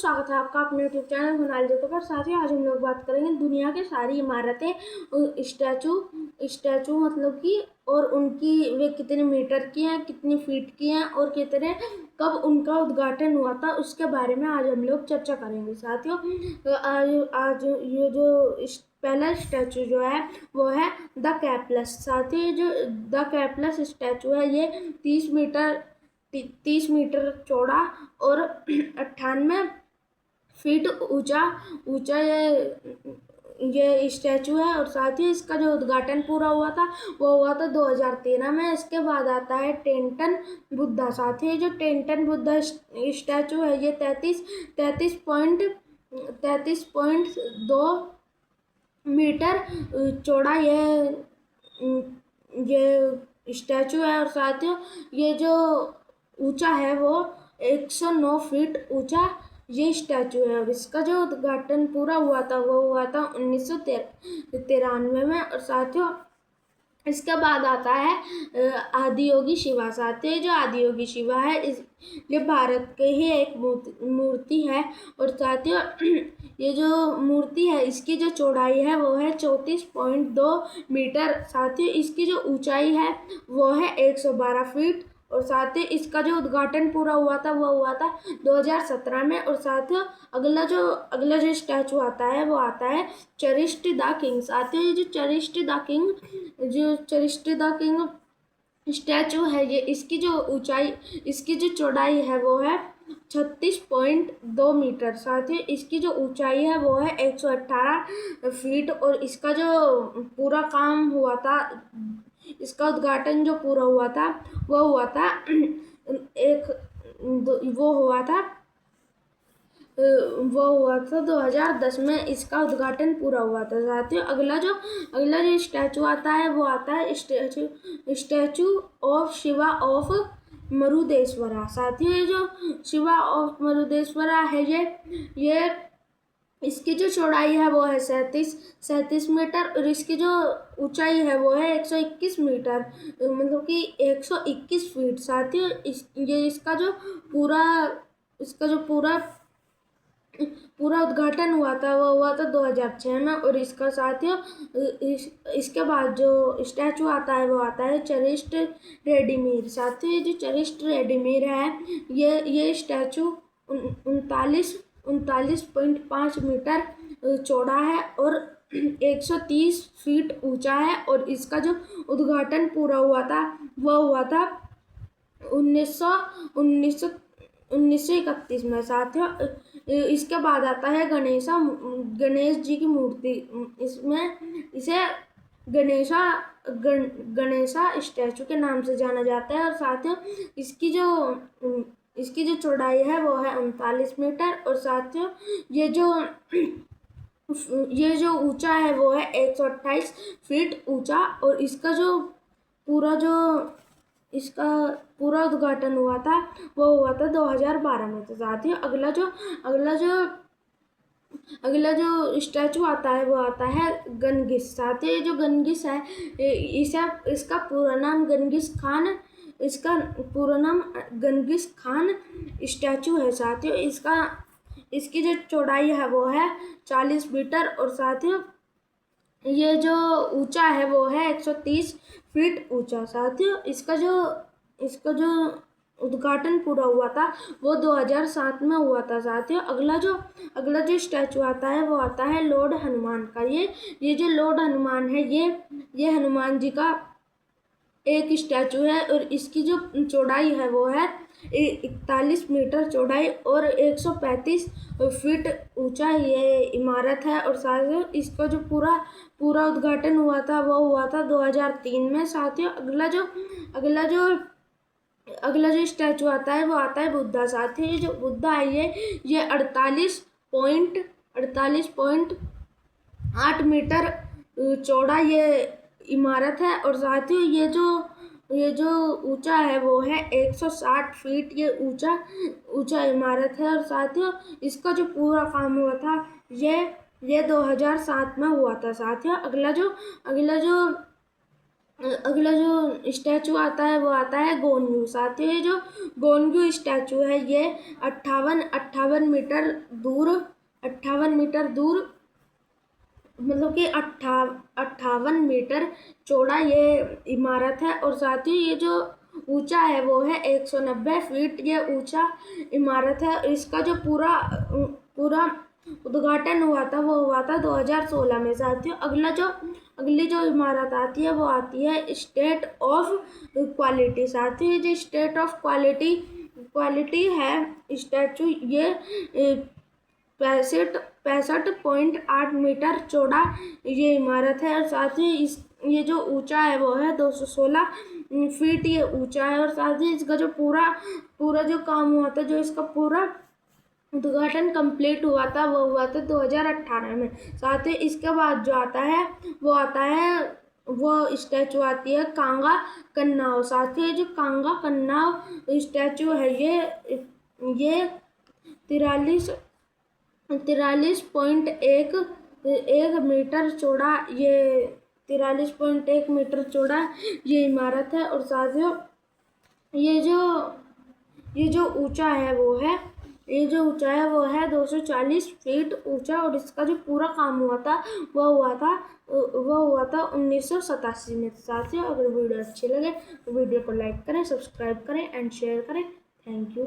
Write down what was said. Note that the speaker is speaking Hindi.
स्वागत है आपका अपने यूट्यूब चैनल सोनाली जोतो पर। साथियों, आज हम लोग बात करेंगे दुनिया के सारी इमारतें, स्टैचू मतलब कि, और उनकी वे कितने मीटर की हैं, कितनी फीट की हैं और कितने कब उनका उद्घाटन हुआ था, उसके बारे में आज हम लोग चर्चा करेंगे। साथियों, आज ये जो पहला स्टैचू जो है वो है द कैपलस। साथियों, जो द कैपलस स्टैचू है ये 30 मीटर चौड़ा और 98 फीट ऊंचा ये स्टैचू है। और साथ ही इसका जो उद्घाटन पूरा हुआ था वो हुआ था 2013 में। इसके बाद आता है टेंटन बुद्धा। साथ ही जो टेंटन बुद्धा स्टैचू है ये 33.2 मीटर चौड़ा ये स्टैचू है। और साथियों, ये जो ऊंचा है वो 109 फीट ऊंचा ये स्टैचू है। और इसका जो उद्घाटन पूरा हुआ था वो हुआ था 1993 में। और साथियों, इसके बाद आता है आदियोगी शिवा। साथियों, जो आदियोगी शिवा है ये भारत के ही एक मूर्ति है। और साथियों, ये जो मूर्ति है इसकी जो चौड़ाई है वो है 34.2 मीटर। साथियों, इसकी जो ऊंचाई है वो है 112 फीट। और साथ ही इसका जो उद्घाटन पूरा हुआ था वो हुआ था 2017 में। और साथियों, अगला जो स्टैचू आता है वो आता है चेरिस्ट द किंग। साथियों, ये जो चेरिस्ट द किंग स्टैचू है ये इसकी जो चौड़ाई है वो है 36.2 मीटर। साथ ही इसकी जो ऊंचाई है वो है 118 फीट। और इसका जो पूरा काम हुआ था, इसका उद्घाटन जो पूरा हुआ था वो हुआ था वो हुआ था 2010 में। इसका उद्घाटन पूरा हुआ था। साथियों, अगला जो स्टैचू आता है वो आता है स्टैचू ऑफ शिवा ऑफ मरुदेश्वरा। साथियों, ये जो शिवा ऑफ मरुदेश्वरा है ये इसकी जो चौड़ाई है वो है 37 मीटर। और इसकी जो ऊंचाई है वो है 121 मीटर, मतलब कि 121 फीट। साथियों, इसका जो पूरा उद्घाटन हुआ था वो हुआ था 2006 में। और इसका साथियों, इसके बाद जो स्टैचू आता है वो आता है चेरिस्ट रेडिमीर। साथियों, ये जो चेरिस्ट रेडिमीर है ये स्टैचू 39.5 मीटर चौड़ा है और 130 फीट ऊंचा है। और इसका जो उद्घाटन पूरा हुआ था वो हुआ था 1931 में। साथियों, इसके बाद आता है गणेश जी की मूर्ति। इसे गणेशा स्टैचू के नाम से जाना जाता है। और साथियों, इसकी जो चौड़ाई है वो है 39 मीटर। और साथियों, ये जो ऊंचा है वो है 128 फीट ऊंचा। और इसका पूरा उद्घाटन हुआ था वो हुआ था 2012 में। तो साथियों, अगला जो स्टैचू आता है वो आता है गनगिस। साथियों, ये जो गनगिस है इसका पूरा नाम गनगिस खान स्टैचू है। साथियों, इसकी जो चौड़ाई है वो है 40 मीटर। और साथियों, ये जो ऊंचा है वो है 130 फीट ऊंचा। साथियों, इसका जो उद्घाटन पूरा हुआ था वो 2007 में हुआ था। साथियों, अगला जो स्टैचू आता है वो आता है लॉर्ड हनुमान का। ये जो लॉर्ड हनुमान है ये हनुमान जी का एक स्टैचू है। और इसकी जो चौड़ाई है वो है 41 मीटर चौड़ाई और 135 फीट ऊंचा ये इमारत है। और साथियों, इसका जो पूरा उद्घाटन हुआ था वो हुआ था 2003 में। साथियों, अगला जो स्टैचू आता है वो आता है बुद्धा। साथियों, ये जो बुद्धा है ये 48.8 मीटर चौड़ा ये इमारत है। और साथियों, ये जो ऊंचा है वो है 160 फीट ये ऊंचा इमारत है। और साथियों, इसका जो पूरा काम हुआ था ये 2007 में हुआ था। साथियों, अगला जो अगला जो स्टैचू आता है वो आता है गोनगू। साथियों, ये जो गोनगू स्टैचू है ये 58 मीटर दूर 58 मीटर दूर मतलब कि 58 मीटर चौड़ा ये इमारत है। और साथ ही ये जो ऊंचा है वो है 190 फीट ये ऊंचा इमारत है। इसका जो पूरा उद्घाटन हुआ था वो हुआ था 2016 में। साथियों, अगली जो इमारत आती है वो आती है स्टेट ऑफ क्वालिटी। साथियों, जो स्टेट ऑफ क्वालिटी है स्टैचू ये 65.8 मीटर चौड़ा ये इमारत है। और साथ ही ये जो ऊंचा है वो है 216 फीट ये ऊंचा है। और साथ ही इसका जो पूरा जो काम हुआ था, जो इसका पूरा उद्घाटन कंप्लीट हुआ था वो हुआ था 2018 में। साथ ही इसके बाद जो आता है वो स्टैचू आती है कांगा कन्नाव। साथ ही जो कांगा कन्नाव स्टैचू है ये 43.1 मीटर चौड़ा ये 43.1 मीटर चौड़ा ये इमारत है। और साथियों, ये जो ऊंचा है वो है 240 फीट ऊंचा। और इसका जो पूरा काम हुआ था वो हुआ था 1987 में। साथियों, अगर वीडियो अच्छी लगे तो वीडियो को लाइक करें, सब्सक्राइब करें एंड शेयर करें। Thank you.